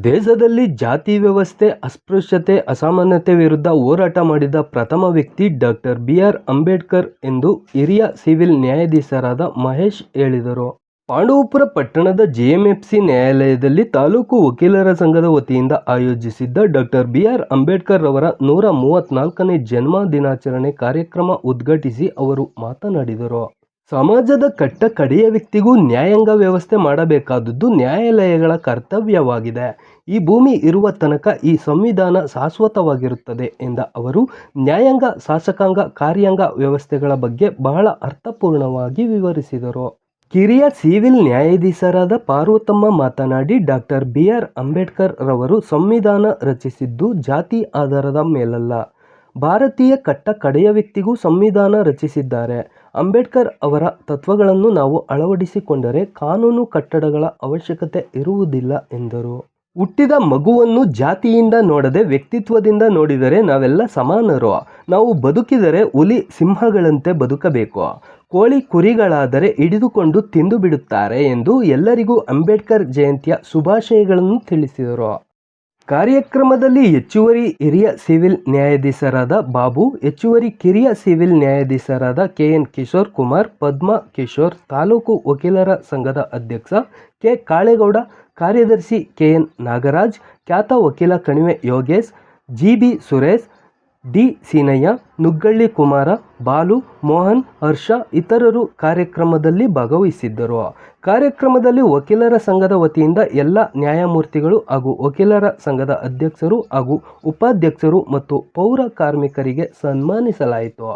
ದೇಶದಲ್ಲಿ ಜಾತಿ ವ್ಯವಸ್ಥೆ, ಅಸ್ಪೃಶ್ಯತೆ, ಅಸಮಾನತೆ ವಿರುದ್ಧ ಹೋರಾಟ ಮಾಡಿದ ಪ್ರಥಮ ವ್ಯಕ್ತಿ ಡಾಕ್ಟರ್ ಬಿ.ಆರ್. ಅಂಬೇಡ್ಕರ್ ಎಂದು ಹಿರಿಯ ಸಿವಿಲ್ ನ್ಯಾಯಾಧೀಶರಾದ ಮಹೇಶ್ ಹೇಳಿದರು. ಪಾಂಡವಪುರ ಪಟ್ಟಣದ ಜೆಎಂಎಫ್ಸಿ ನ್ಯಾಯಾಲಯದಲ್ಲಿ ತಾಲೂಕು ವಕೀಲರ ಸಂಘದ ವತಿಯಿಂದ ಆಯೋಜಿಸಿದ್ದ ಡಾಕ್ಟರ್ ಬಿ.ಆರ್. ಅಂಬೇಡ್ಕರ್ ರವರ 134ನೇ ಜನ್ಮ ದಿನಾಚರಣೆ ಕಾರ್ಯಕ್ರಮ ಉದ್ಘಾಟಿಸಿ ಅವರು ಮಾತನಾಡಿದರು. ಸಮಾಜದ ಕಟ್ಟ ಕಡೆಯ ವ್ಯಕ್ತಿಗೂ ನ್ಯಾಯಾಂಗ ವ್ಯವಸ್ಥೆ ಮಾಡಬೇಕಾದುದು ನ್ಯಾಯಾಲಯಗಳ ಕರ್ತವ್ಯವಾಗಿದೆ. ಈ ಭೂಮಿ ಇರುವ ತನಕ ಈ ಸಂವಿಧಾನ ಶಾಶ್ವತವಾಗಿರುತ್ತದೆ ಎಂದ ಅವರು ನ್ಯಾಯಾಂಗ, ಶಾಸಕಾಂಗ, ಕಾರ್ಯಾಂಗ ವ್ಯವಸ್ಥೆಗಳ ಬಗ್ಗೆ ಬಹಳ ಅರ್ಥಪೂರ್ಣವಾಗಿ ವಿವರಿಸಿದರು. ಕಿರಿಯ ಸಿವಿಲ್ ನ್ಯಾಯಾಧೀಶರಾದ ಪಾರ್ವತಮ್ಮ ಮಾತನಾಡಿ, ಡಾಕ್ಟರ್ ಬಿ.ಆರ್. ಅಂಬೇಡ್ಕರ್ ರವರು ಸಂವಿಧಾನ ರಚಿಸಿದ್ದು ಜಾತಿ ಆಧಾರದ ಮೇಲಲ್ಲ. ಭಾರತೀಯ ಕಟ್ಟ ಕಡೆಯ ವ್ಯಕ್ತಿಗೂ ಸಂವಿಧಾನ ರಚಿಸಿದ್ದಾರೆ. ಅಂಬೇಡ್ಕರ್ ಅವರ ತತ್ವಗಳನ್ನು ನಾವು ಅಳವಡಿಸಿಕೊಂಡರೆ ಕಾನೂನು ಕಟ್ಟಡಗಳ ಅವಶ್ಯಕತೆ ಇರುವುದಿಲ್ಲ ಎಂದರು. ಹುಟ್ಟಿದ ಮಗುವನ್ನು ಜಾತಿಯಿಂದ ನೋಡದೆ ವ್ಯಕ್ತಿತ್ವದಿಂದ ನೋಡಿದರೆ ನಾವೆಲ್ಲ ಸಮಾನರು. ನಾವು ಬದುಕಿದರೆ ಹುಲಿ ಸಿಂಹಗಳಂತೆ ಬದುಕಬೇಕು. ಕೋಳಿ ಕುರಿಗಳಾದರೆ ಹಿಡಿದುಕೊಂಡು ತಿಂದು ಬಿಡುತ್ತಾರೆ ಎಂದು ಎಲ್ಲರಿಗೂ ಅಂಬೇಡ್ಕರ್ ಜಯಂತಿಯ ಶುಭಾಶಯಗಳನ್ನು ತಿಳಿಸಿದರು. ಕಾರ್ಯಕ್ರಮದಲ್ಲಿ ಹೆಚ್ಚುವರಿ ಹಿರಿಯ ಸಿವಿಲ್ ನ್ಯಾಯಾಧೀಶರಾದ ಬಾಬು, ಹೆಚ್ಚುವರಿ ಕಿರಿಯ ಸಿವಿಲ್ ನ್ಯಾಯಾಧೀಶರಾದ ಕೆ.ಎನ್. ಕಿಶೋರ್ ಕುಮಾರ್, ಪದ್ಮಾ ಕಿಶೋರ್, ತಾಲೂಕು ವಕೀಲರ ಸಂಘದ ಅಧ್ಯಕ್ಷ ಕೆ. ಕಾಳೇಗೌಡ, ಕಾರ್ಯದರ್ಶಿ ಕೆ.ಎನ್. ನಾಗರಾಜ್, ಖ್ಯಾತ ವಕೀಲ ಕಣಿವೆ ಯೋಗೇಶ್, ಜಿ.ಬಿ. ಸುರೇಶ್, ಡಿ. ಸೀನಯ್ಯ, ನುಗ್ಗಳ್ಳಿ ಕುಮಾರ, ಬಾಲು, ಮೋಹನ್, ಹರ್ಷ ಇತರರು ಕಾರ್ಯಕ್ರಮದಲ್ಲಿ ಭಾಗವಹಿಸಿದ್ದರು. ಕಾರ್ಯಕ್ರಮದಲ್ಲಿ ವಕೀಲರ ಸಂಘದ ವತಿಯಿಂದ ಎಲ್ಲ ನ್ಯಾಯಮೂರ್ತಿಗಳು ಹಾಗೂ ವಕೀಲರ ಸಂಘದ ಅಧ್ಯಕ್ಷರು ಹಾಗೂ ಉಪಾಧ್ಯಕ್ಷರು ಮತ್ತು ಪೌರ ಕಾರ್ಮಿಕರಿಗೆ ಸನ್ಮಾನಿಸಲಾಯಿತು.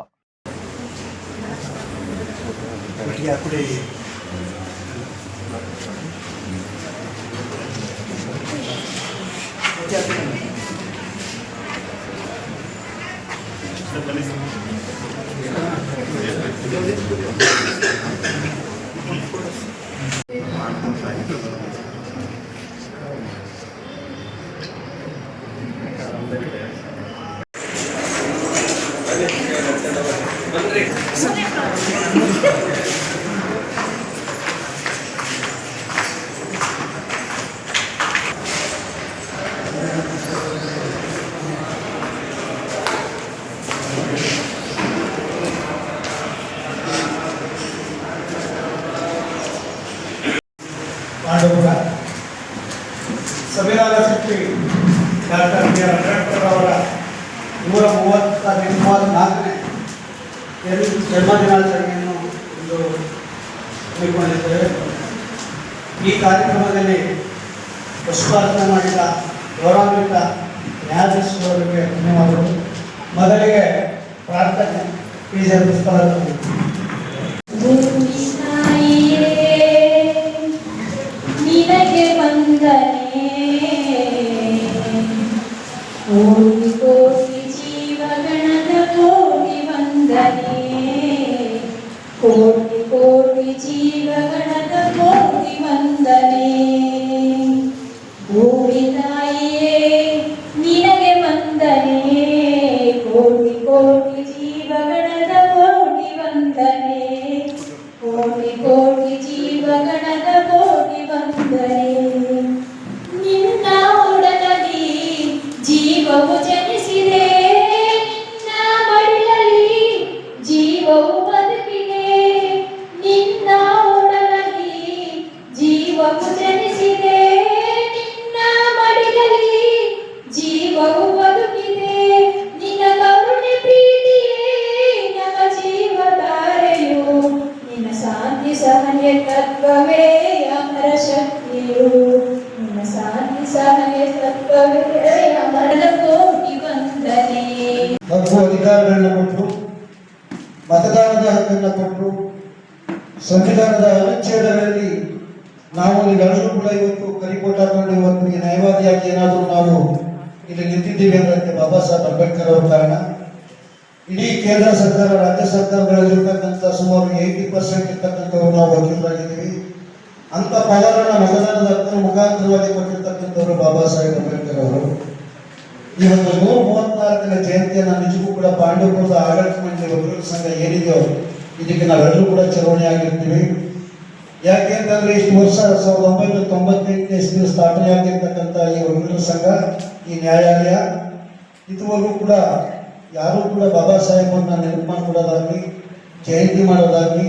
ಪಾಂಡವಪುರ ಸಂವಿಧಾನ ಶಿಲ್ಪಿ ಡಾಕ್ಟರ್ ಬಿ.ಆರ್. ಅಂಬೇಡ್ಕರ್ ಅವರ 134ನೇ ಜನ್ಮದಿನಾಚರಣೆಯನ್ನು ಇಂದು ಹಮ್ಮಿಕೊಂಡಿದ್ದೇವೆ. ಈ ಕಾರ್ಯಕ್ರಮದಲ್ಲಿ ಪುಷ್ಪಾರ್ಚನೆ ಮಾಡಿದ ಗೌರವಾನ್ವಿತ ನ್ಯಾಯಾಧೀಶರಿಗೆ ಧನ್ಯವಾದಗಳು. ಮೊದಲಿಗೆ ಪ್ರಾರ್ಥನೆ ಪಿ.ಜೆ. ಪುಷ್ಪಾರ್ಚನೆ. ಕೋಟಿ ಕೋಟಿ ಜೀವಗಣದ ಕೋಟಿ ವಂದನೆ, ಕೋಟಿ ಕೋಟಿ ಜೀವಗಣದ ಕೋಟಿ ವಂದನೆ. ಭೂಮಿ ತಾಯಿಯೇ ನಿನಗೆ ವಂದನೆ, ಕೋಟಿ ಕೋಟಿ ಜೀವಗಣದ ಕೋಟಿ ವಂದನೆ, ಕೋಟಿ ಕೋಟಿ ಜೀವಗಣದ ಕೋಟಿ ವಂದನೆ. ಜೀವವು ಜನಿಸಿದೆ, ನಿನ್ನ ಮಡಿಲಲ್ಲಿ ಜೀವವು ಬದುಕಿದೆ, ನಿನ್ನ ಒಡಲಲ್ಲಿ ಜೀವವು ಜನಿಸಿದೆ, ನಿನ್ನ ಮಡಿಲಲ್ಲಿ ಜೀವವು ಬದುಕಿದೆ. ನಿನ್ನ ಕರುಣೆ ಪ್ರೀತಿಯೇ ನಮ ಜೀವಧಾರೆಯು, ನಿನ್ನ ಶಾಂತಿ ಸಹನೆ ತತ್ವವೇ ಅಮರ ಶಕ್ತಿಯು, ನಿನ್ನ ಶಾಂತಿ ಸಹನೆ ತತ್ವವೇ ಹಕ್ಕು ಅಧಿಕಾರಗಳನ್ನ ಕೊಟ್ಟರು, ಮತದಾನದ ಹಕ್ಕನ್ನು ಕೊಟ್ಟರು. ಸಂವಿಧಾನದ ಅನುಚ್ಛೇದಗಳಲ್ಲಿ ನಾವು ನೀವೆಲ್ಲರೂ ಕೂಡ ಇವತ್ತು ಕರಿಕೋಟ ಹಾಕೊಂಡು ಇವತ್ತು ಈ ನ್ಯಾಯವಾದಿಯಾಗಿ ಏನಾದರೂ ನಾವು ಇಲ್ಲಿ ನಿಂತಿದ್ದೀವಿ ಅಂದ್ರೆ ಬಾಬಾ ಸಾಹೇಬ್ ಅಂಬೇಡ್ಕರ್ ಅವರ ಕಾರಣ. ಇಡೀ ಕೇಂದ್ರ ಸರ್ಕಾರ, ರಾಜ್ಯ ಸರ್ಕಾರಗಳಲ್ಲಿರ್ತಕ್ಕಂಥ ಸುಮಾರು 80% ಇರ್ತಕ್ಕಂಥವ್ರು ನಾವು ವಕೀಲರಾಗಿದ್ದೀವಿ. ಅಂತ ಪವರನ್ನ ಮತದಾನದ ಹಕ್ಕನ್ನು ಮುಖಾಂತರವಾಗಿ ಕೊಟ್ಟಿರ್ತಕ್ಕಂಥವ್ರು ಬಾಬಾ ಸಾಹೇಬ್ ಅಂಬೇಡ್ಕರ್ ಅವರು. ಈ ಒಂದು 134ನೇ ಜಯಂತಿಯನ್ನು ನಿಜಕ್ಕೂ ಕೂಡ ಪಾಂಡವಪುರದ ಆಡಳಿತ ಮಂಡಳಿ ವಕೀಲರ ಸಂಘ ಏನಿದೆಯೋ ಇದಕ್ಕೆ ನಾವೆಲ್ಲರೂ ಕೂಡ ಚರವಣೆ ಆಗಿರ್ತೀವಿ. ಯಾಕೆ ಅಂತಂದ್ರೆ ಇಷ್ಟು ವರ್ಷ 1998 ಇಸ್ವಿ ಸ್ಥಾಪನೆ ಆಗಿರ್ತಕ್ಕಂಥ ಈ ವಕೀಲರ ಸಂಘ, ಈ ನ್ಯಾಯಾಲಯ ಇದುವರೆಗೂ ಕೂಡ ಯಾರೂ ಕೂಡ ಬಾಬಾ ಸಾಹೇಬನ್ನ ನೆನಪು ಮಾಡಿಕೊಡೋದಾಗಲಿ, ಜಯಂತಿ ಮಾಡೋದಾಗಲಿ,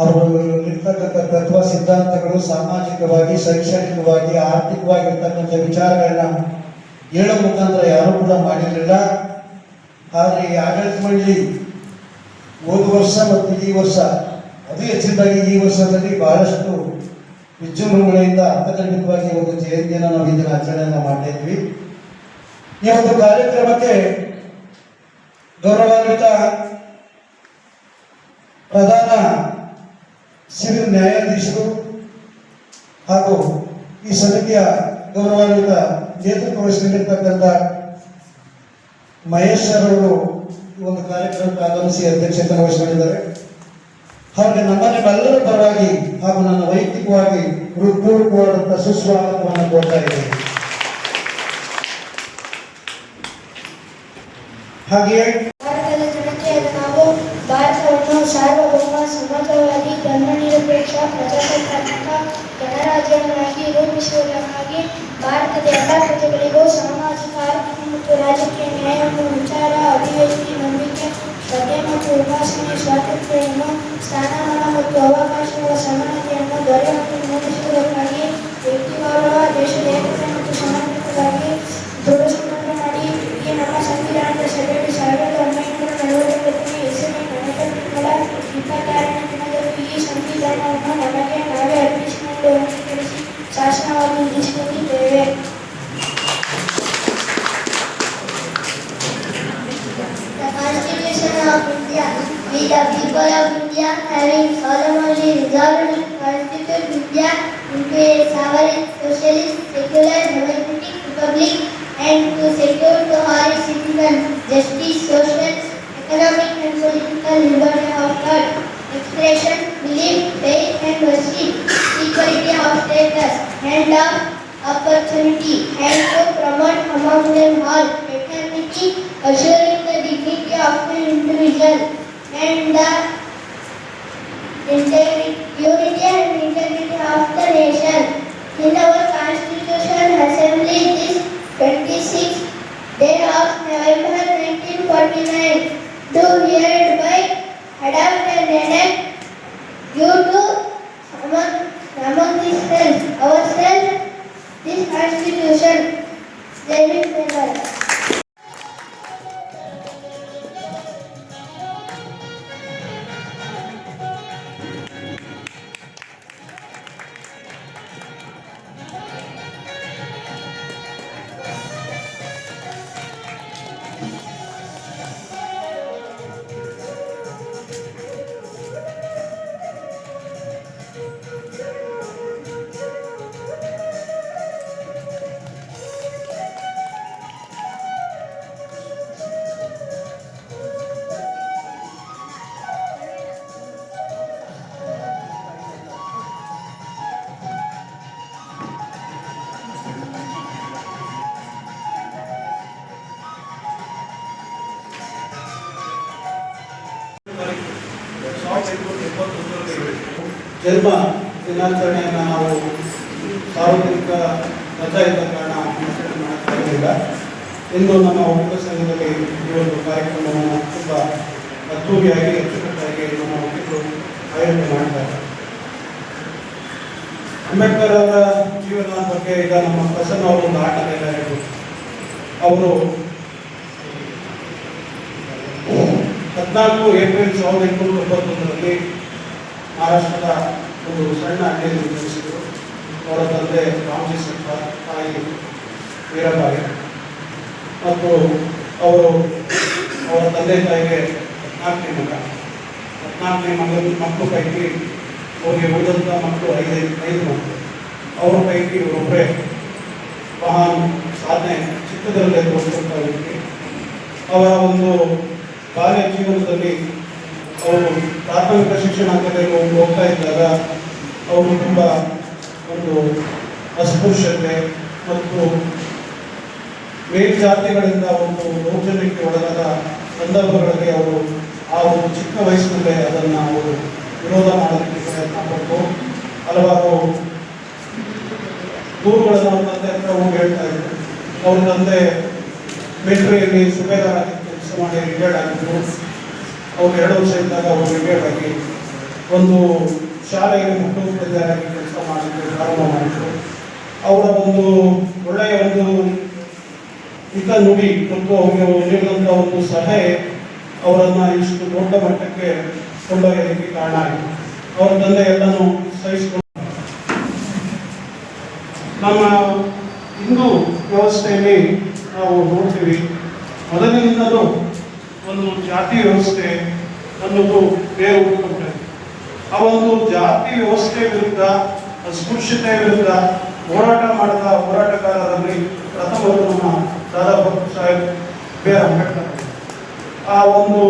ಅವರು ಇರ್ತಕ್ಕಂಥ ತತ್ವ ಸಿದ್ಧಾಂತಗಳು ಸಾಮಾಜಿಕವಾಗಿ, ಶೈಕ್ಷಣಿಕವಾಗಿ, ಆರ್ಥಿಕವಾಗಿರ್ತಕ್ಕಂಥ ವಿಚಾರಗಳನ್ನ ಹೇಳೋ ಮುಖಾಂತರ ಯಾರೂ ಕೂಡ ಮಾಡಿರಲಿಲ್ಲ. ಆದರೆ ಈ ಆಡಳಿತ ಮಂಡಳಿ ಹೋದ ವರ್ಷ ಮತ್ತು ಈ ವರ್ಷ, ಅದು ಹೆಚ್ಚಿನದಾಗಿ ಈ ವರ್ಷದಲ್ಲಿ ಬಹಳಷ್ಟು ವಿಜೃಂಭಣೆಯಿಂದ ಅರ್ಥಗರ್ಭಿತವಾಗಿ ಒಂದು ಜಯಂತಿಯನ್ನು ನಾವು ಈ ದಿನ ಆಚರಣೆಯನ್ನು ಮಾಡ್ತಾ ಇದ್ವಿ. ಈ ಒಂದು ಕಾರ್ಯಕ್ರಮಕ್ಕೆ ಗೌರವಾನ್ವಿತ ಪ್ರಧಾನ ಸಿವಿಲ್ ನ್ಯಾಯಾಧೀಶರು ಹಾಗೂ ಈ ಸಮಿತಿಯ ಗೌರವಾನ್ವಿತ ನೇತೃತ್ವ ವಹಿಸಿಕೊಂಡಿರ್ತಕ್ಕಂಥ ಮಹೇಶ್ ಸರ್ ಅವರು ಈ ಒಂದು ಕಾರ್ಯಕ್ರಮಕ್ಕೆ ಆಗಮಿಸಿ ಅಧ್ಯಕ್ಷತೆ ವಹಿಸಿಕೊಂಡಿದ್ದಾರೆ. ಹಾಗೆ ನಮ್ಮೆಲ್ಲರ ಪರವಾಗಿ ಹಾಗೂ ನನ್ನ ವೈಯಕ್ತಿಕವಾಗಿ ಹೃತ್ಪೂರ್ವಕವಾದಂಥ ಸುಸ್ವಾಗತವನ್ನು ಕೋರ್ತಾ ಇದ್ದೇನೆ. ಹಾಗೆಯೇ ಭಾರತದ ಜನತೆಯಾದ ನಾವು ಭಾರತವನ್ನು ಸಾರ್ವಭೌಮ, ಸಮಗ್ರವಾಗಿ, ಧರ್ಮನಿರಪೇಕ್ಷ, ಪ್ರಜಾಸತ್ತಾತ್ಮಕ ಗಣರಾಜ್ಯವನ್ನಾಗಿ ರೂಪಿಸುವುದಕ್ಕಾಗಿ ಭಾರತದ ಎಲ್ಲ ಪ್ರಜೆಗಳಿಗೂ ಸಾಮಾಜಿಕ, ಆರ್ಥಿಕ ಮತ್ತು ರಾಜಕೀಯ ನ್ಯಾಯವನ್ನು, ವಿಚಾರ, ಅಭಿವ್ಯಕ್ತಿ, ನಂಬಿಕೆ, ಶ್ರದ್ಧೆ ಮತ್ತು ಉಪಾಸನೆ ಸ್ವಾತಂತ್ರ್ಯವನ್ನು, ಸ್ಥಾನಮಾನ ಮತ್ತು ಅವಕಾಶಗಳ ಸಮಾನತೆಯನ್ನು ದೊರೆಯುವಂತೆ ನೋಡಿಸುವುದಕ್ಕಾಗಿ ವ್ಯಕ್ತಿ ಗೌರವ, ದೇಶದ ಏಕತೆ ಮತ್ತು ಸಮಗ್ರತೆಗಾಗಿ ದೃಢ ಸಂಕಲ್ಪ ಮಾಡಿ ಈ ನಮ್ಮ ಸಂವಿಧಾನದ ಸಭೆಯಲ್ಲಿ 1940 ಹೆಸರಿನ ಗಣಕ ತಿಂಗಳ 26ನೇ ದಿನದಲ್ಲಿ ಈ ಸಂವಿಧಾನವನ್ನು ನಮಗೆ ನಾವೇ ಅರ್ಪಿಸಿಕೊಂಡು ಅಂಗೀಕರಿಸಿ ಶಾಸನವಾಗಿ ಇರಿಸಿಕೊಂಡಿದ್ದೇವೆ. The Constitution of India. We the people of India, having solemnly resolved to constitute India into a sovereign, socialist, secular, democratic republic, and to secure to all its citizens justice, social, economic, and political liberty of thought, expression, belief, faith, and worship, equality of status and of opportunity, and to promote among them all fraternity, assuring the dignity of the individual and the unity and integrity of the nation. In our Constitution Assembly this 26th day of November 1949 do hereby adopt and enact due to among ourselves this Constitution. Jai Hind Jai Bharat. ಜನ್ಮ ದಿನಾಚರಣೆಯನ್ನು ನಾವು ಸಾರ್ವಜನಿಕ ರಜಾ ಇದ್ದ ಕಾರಣ ಆಚರಣೆ ಮಾಡ್ತಾ ಇರಲಿಲ್ಲ. ಇಂದು ನಮ್ಮ ವಕೀಲ ಸಂಘದಲ್ಲಿ ಈ ಒಂದು ಕಾರ್ಯಕ್ರಮವನ್ನು ತುಂಬ ಅದ್ದೂರಿಯಾಗಿ, ಅಚ್ಚುಕಟ್ಟಾಗಿ ನಮ್ಮ ವಕೀಲರು ಆಯೋಜನೆ ಮಾಡ್ತಾರೆ. ಅಂಬೇಡ್ಕರ್ ಅವರ ಜೀವನದ ಬಗ್ಗೆ ಈಗ ನಮ್ಮ ಪ್ರಸನ್ನ ಅವರು ಒಂದು ಆಟದಿಂದ ಹೇಳ್ಬೋದು. ಅವರು 14 ಏಪ್ರಿಲ್ 1891ರಲ್ಲಿ ಮಹಾರಾಷ್ಟ್ರದ ಒಂದು ಸಣ್ಣ ಹಳ್ಳಿಯಲ್ಲಿ ಜನಿಸಿದರು. ಅವರ ತಂದೆ ರಾಮಜಿ ಸರ್ಕಾರ್, ತಾಯಿ ವೀರಬಾಯಿ. ಮತ್ತು ಅವರು ಅವರ ತಂದೆ ತಾಯಿಗೆ 14ನೇ ಮಕ್ಕಳು ಪೈಕಿ ಅವರಿಗೆ ಉಳಿದಂಥ ಮಕ್ಕಳು 5 ಮಕ್ಕಳು. ಅವರ ಪೈಕಿ ಒಬ್ಬರೇ ಮಹಾನ್ ಸಾಧನೆ ಚಿತ್ರದಲ್ಲೇ ತೋರಿಸಿದಂಥ ವ್ಯಕ್ತಿ. ಅವರ ಒಂದು ಬಾಲ್ಯ ಜೀವನದಲ್ಲಿ ಅವರು ಪ್ರಾಥಮಿಕ ಶಿಕ್ಷಣ ಹಂತದಲ್ಲಿ ಹೋಗ್ತಾ ಇದ್ದಾಗ ಅವರು ತುಂಬ ಒಂದು ಅಸ್ಪೃಶ್ಯತೆ ಮತ್ತು ಮೇಲ್ಜಾತಿಗಳಿಂದ ಒಂದು ದೌರ್ಜನ್ಯಕ್ಕೆ ಒಳಗಾದ ಸಂದರ್ಭಗಳಲ್ಲಿ ಅವರು ಆ ಒಂದು ಚಿಕ್ಕ ವಯಸ್ಸಿನಲ್ಲೇ ಅದನ್ನು ಅವರು ವಿರೋಧ ಮಾಡೋದಕ್ಕೆ ಪ್ರಯತ್ನ ಪಟ್ಟು ಹಲವಾರು ದೂರುಗಳನ್ನು ಅವ್ರ ತಂದೆ ಹತ್ರ ಹೋಗಿ ಹೇಳ್ತಾ ಇದ್ರು. ಅವ್ರ ತಂದೆ ಮಿಲಿಟರಿಯಲ್ಲಿ ಸುಬೇದಾರ್ ಆಗಿ ಕೆಲಸ ಮಾಡಿ ರಿಟೈರ್ಡ್ ಆಗಿದ್ರು. ಅವ್ರು 2 ವರ್ಷ ಇದ್ದಾಗ ಅವರು ರಿಟೈರ್ಡ್ ಆಗಿ ಒಂದು ಶಾಲೆಯಲ್ಲಿ ಮುಖ್ಯೋಪಾಧ್ಯಾಯರಾಗಿ ಕೆಲಸ ಮಾಡಲಿಕ್ಕೆ ಪ್ರಾರಂಭ ಮಾಡಿದರು. ಅವರ ಒಂದು ಒಳ್ಳೆಯ ಒಂದು ಹಿತ ನುಡಿ ಮತ್ತು ಅವರಿಗೆ ನೀಡಿದಂಥ ಒಂದು ಸಲಹೆ ಅವರನ್ನು ಇಷ್ಟು ದೊಡ್ಡ ಮಟ್ಟಕ್ಕೆ ಕೊಂಡೊಯ್ಯಲಿಕ್ಕೆ ಕಾರಣ ಆಯಿತು. ಅವರ ತಂದೆ ಎಲ್ಲನೂ ಸಹಿಸಿಕೊಂಡು ನಮ್ಮ ಹಿಂದೂ ವ್ಯವಸ್ಥೆಯಲ್ಲಿ ನಾವು ನೋಡ್ತೀವಿ, ಮೊದಲಿನಿಂದಲೂ ಒಂದು ಜಾತಿ ವ್ಯವಸ್ಥೆ ಅನ್ನೋದು ಬೇರೆ ಹುಡುಕೊಂಡಿದೆ. ಆ ಒಂದು ಜಾತಿ ವ್ಯವಸ್ಥೆ ವಿರುದ್ಧ, ಅಸ್ಪೃಶ್ಯತೆ ವಿರುದ್ಧ ಹೋರಾಟ ಮಾಡಿದ ಹೋರಾಟಗಾರರಲ್ಲಿ ಪ್ರಥಮರು ನಮ್ಮ ದಾದಾ ಸಾಹೇಬ್ ಬಿ ಆರ್ ಅಂಬೇಡ್ಕರ್. ಆ ಒಂದು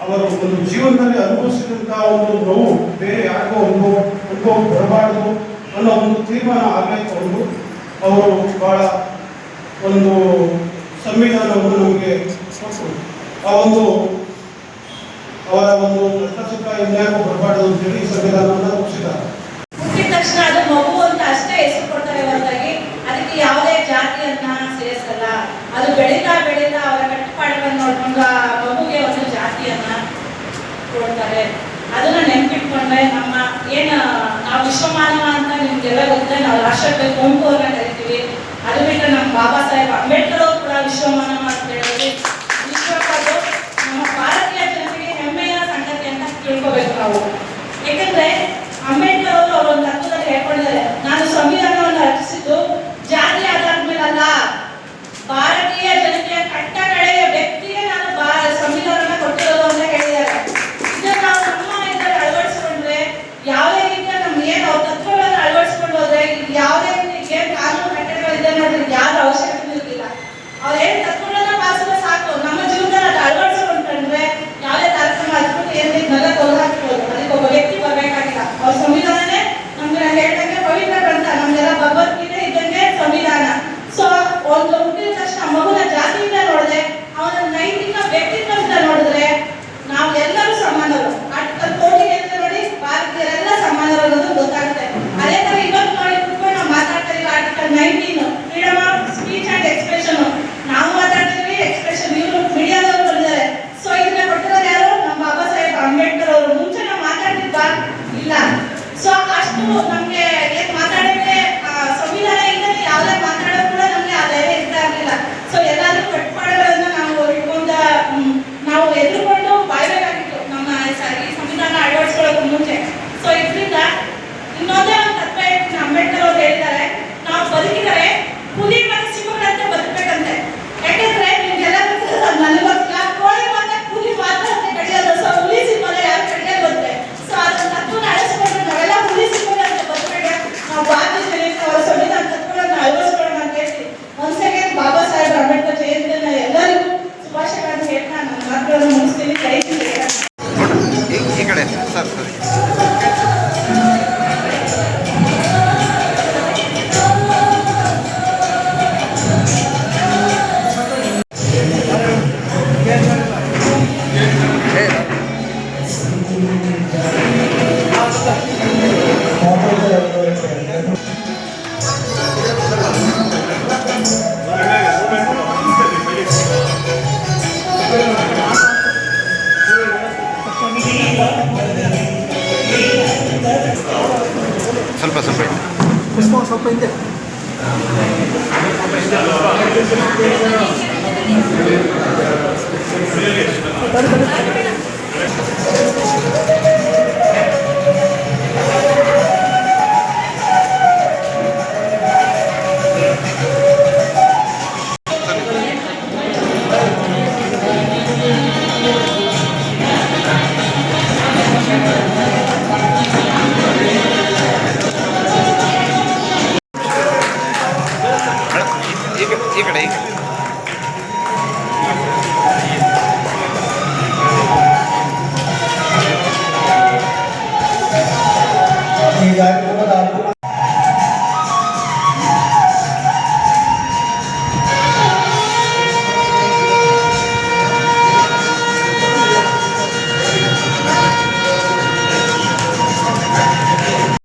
ಅವರು ಒಂದು ಜೀವನದಲ್ಲಿ ಅನುಭವಿಸಿದಂಥ ಒಂದು ನೋವು ಬೇರೆ ಯಾರಿಗೂ ಅನುಭವ ಬರಬಾರ್ದು ಅನ್ನೋ ಒಂದು ತೀರ್ಮಾನ ಆಗಬೇಕು. ಅವರು ಬಹಳ ಒಂದು ಸಂವಿಧಾನವನ್ನು ನಮಗೆ ಕೊಟ್ಟು ಆ ಒಂದು ಅವರ ಒಂದು ಕಷ್ಟ ಸುಖ ಇನ್ಯಾರಿಗೂ ಬರಬಾರ್ದು ಅಂತೇಳಿ ಸಂವಿಧಾನವನ್ನು ರೂಪಿಸಿದ್ದಾರೆ. ಹುಟ್ಟಿದ ತಕ್ಷಣ ಅದು ಮಗು ಅಂತ ಅಷ್ಟೇ ಹೆಸರು ಕೊಡ್ತಾರೆ ಹೊರತಾಗಿ ಅದಕ್ಕೆ ಯಾವುದೇ ಜಾತಿಯನ್ನ ಸೇರಿಸಲ್ಲ. ಅದು ಬೆಳೀತಾ ಬೆಳೀತಾ ಅವರ ಕಟ್ಟುಪಾಡುಗಳನ್ನ ನೋಡ್ಕೊಂಡು ಆ ಮಗುಗೆ ಒಂದು ಜಾತಿಯನ್ನ ಕೊಡ್ತಾರೆ. ಅದನ್ನ ನೆನ್ಪಿಟ್ಕೊಂಡ್ರೆ ನಮ್ಮ ನಾವು ವಿಶ್ವಮಾನವ ಅಂತ ನಿಮ್ಗೆಲ್ಲ ಗೊತ್ತಿದೆ. ನಾವು ರಾಷ್ಟ್ರಕ್ಕೆ ಗುಂಪು ಅವ್ರನ್ನ ಕರಿತೀವಿ. ಅದು ಬಿಟ್ಟರೆ ನಮ್ಮ ಬಾಬಾ ಸಾಹೇಬ್ ಅಂಬೇಡ್ಕರ್ ಅವರು ಕೂಡ ವಿಶ್ವಮಾನವ ಅಂತ ಹೇಳೋದು ವಿಶ್ವಕ್ಕದು ನಮ್ಮ ಭಾರತೀಯ ಜನತೆಗೆ ಹೆಮ್ಮೆಯ ಸಂಗತಿ ಅಂತ ತಿಳ್ಕೋಬೇಕು ನಾವು. ಯಾಕಂದ್ರೆ ಅಂಬೇಡ್ಕರ್ ಅವರು ಅವರೊಂದು ತತ್ವದಲ್ಲಿ ಹೇಳ್ಕೊಂಡಿದ್ದಾರೆ, ನಾನು ಸಂವಿಧಾನವನ್ನು ರಚಿಸಿದ್ದು ಜಾತಿ ಆಧಾರದ ಮೇಲೆ ಅಲ್ಲ, ಭಾರತೀಯ ಜನತೆಯ ಕಟ್ಟ ಕಡೆಯ ವ್ಯಕ್ತಿಗೆ ನಾನು ಸಂವಿಧಾನ ಕೊಟ್ಟಿರೋದು ಅಂತ ಹೇಳಿದ್ದಾರೆ. ಇದನ್ನ ನಾವು ನಮ್ಮ ಇದರಲ್ಲಿ ಅಳವಡಿಸಿಕೊಂಡ್ರೆ ಯಾವುದೇ ರೀತಿಯ ನಮ್ಗೆ ಏನು ತತ್ವಗಳನ್ನು ಅಳವಡಿಸಿಕೊಂಡು ಹೋದ್ರೆ ಯಾವುದೇ ರೀತಿಯ ಕಾನೂನು ಕಟ್ಟಡಗಳಿದೆ ನೋಡ್ರಿ ಯಾವ್ದು ಅವಶ್ಯಕತೆ ಇರಲಿಲ್ಲ. ಅವ್ರೇನು ತತ್ವಗಳನ್ನ ಪಾಲಿಸಿದ್ರೆ ಸಾಕು. ನಮ್ಮ ಜೀವನದಲ್ಲಿ ಅದು ಅಳವಡಿಸಿಕೊಂಡ್ರೆ ಯಾವುದೇ ತಾರತಮ್ಯ ಅದ್ಭುತ ಏನಿದ್ನೆಲ್ಲ ತೊಲಗಾಕ್ಬೋದು. ಅದಕ್ಕೆ ಒಬ್ಬ ವ್ಯಕ್ತಿ ಬರಬೇಕಾಗಿಲ್ಲ. ಅವ್ರ ಸಂವಿಧಾನನೇ ನಮ್ಗೆ ಹೇಳ್ದಂಗೆ ಪವಿತ್ರ ಗ್ರಂಥ, ನಮ್ಗೆಲ್ಲ ಭಗವದ್ಗೀತೆ ಇದ್ದಂಗೆ ಸಂವಿಧಾನ. ಸೊ ಒಂದು ಹುಟ್ಟಿದ ತಕ್ಷಣ ಮಗುನ ಜಾತಿಯಿಂದ ನೋಡಿದ್ರೆ ಅವನ ನೈತಿಕ ವ್ಯಕ್ತಿತ್ವದಿಂದ ನೋಡಿದ್ರೆ ನಾವು ಎಲ್ಲರೂ ಸಮಾನರು. ಆರ್ಟಿಕಲ್ 14 ನೋಡಿ ಭಾರತೀಯರೆಲ್ಲ ಸಮಾನರು ಅನ್ನೋದು ಗೊತ್ತಾಗುತ್ತೆ. ಅದೇ ತರ ಇವತ್ತು ನೋಡಿ ನಾವು ಮಾತಾಡ್ತಾ ಇದ್ದೀವಿ article 19 freedom of speech and expression. ನಾವು ಮಾತಾಡ್ತಿದ್ವಿ ಎಕ್ಸ್ಪ್ರೆಷನ್, ಇವರು ಮೀಡಿಯಾದವರು ಬಂದಿದ್ದಾರೆ. ಸೊ ಇದನ್ನ ಕೊಟ್ಟಿರೋದು ಯಾರು? ನಮ್ಮ ಬಾಬಾ ಸಾಹೇಬ್ ಅಂಬೇಡ್ಕರ್ ಅವರು. ಮುಂಚೆ ನಾವು ಮಾತಾಡ್ತಿದ್ವಾ? ಇಲ್ಲ. ಸೊ ಅಷ್ಟು ನಮ್ಗೆ ಮಾತಾಡಕ್ಕೆ ಸಂವಿಧಾನ ಇಲ್ಲದೆ ಯಾವುದೇ ಮಾತಾಡೋದು ಕೂಡ ನಮ್ಗೆ ಆ ಧೈರ್ಯ ಇರ್ತಾ ಇರಲಿಲ್ಲ. ಸೊ ಎಲ್ಲಾದ್ರೂ ಕಟ್ಟುಪಾಡುಗಳನ್ನ ನಾವು ಎದುರುಕೊಂಡು ಬಾಯ್ಬೇಕಾಗಿತ್ತು ನಮ್ಮ ಈ ಸಂವಿಧಾನ ಅಳವಡಿಸ್ಕೊಳ್ಳೋಕೆ ಮುಂಚೆ. ಸೊ ಇದರಿಂದ ಇನ್ನೊಂದೇ ಒಂದು ತತ್ವ ಅಂಬೇಡ್ಕರ್ ಅವರು ಹೇಳಿದ್ದಾರೆ, ನಾವು ಬದುಕಿದರೆ ಹುಲಿ ಮತ್ತು ಸಿಂಹಗಳಂತೆ ಬದುಕಬೇಕಂತೆ. ಯಾಕೆಂದ್ರೆ ನಿಮ್ಗೆಲ್ಲ ನನಗೆ ಗೊತ್ತಿಲ್ಲ, ಕೋಳಿ ಮತ್ತೆ ಹುಲಿ ಮಾತ್ರ ಅಂತ ಕಡಿಯೋದು. ಸೊ ಹುಲಿ ಸಿಂಹನ ಯಾರು ಕಡಿಯೋದು ಗೊತ್ತೆ. ಸೊ ಅದನ್ನ ತತ್ವನ ಅಳಿಸ್ಕೊಂಡ್ರೆ ನಾವೆಲ್ಲ ಹುಲಿ ಸಿಂಹಗಳಂತೆ ಬದುಕಬೇಕು. ನಾವು ಭಾರತೀಯ ಜನತೆ ಅವರ ಸಂವಿಧಾನ ತತ್ವಗಳನ್ನು ಅಳವಡಿಸ್ಕೊಳ್ಳೋಣ ಅಂತ ಹೇಳ್ತೀವಿ. ಒಂದ್ ಸೆಕೆಂಡ್ ಬಾಬಾ ಸಾಹೇಬ್ ಅಂಬೇಡ್ಕರ್ ಜಯಂತಿನ ಎಲ್ಲರಿಗೂ ಶುಭಾಶಯಗಳನ್ನು ಹೇಳ್ತಾ ನನ್ನ ಮಾತುಗಳನ್ನು ಮುಗಿಸ್ತೀನಿ. ಜೈ ಶ್ರೀರಾಮ್. ಈ ಕಡೆ ಸರ್ ಸರಿ. ಸ್ವಲ್ಪ ಹಿಂದೆ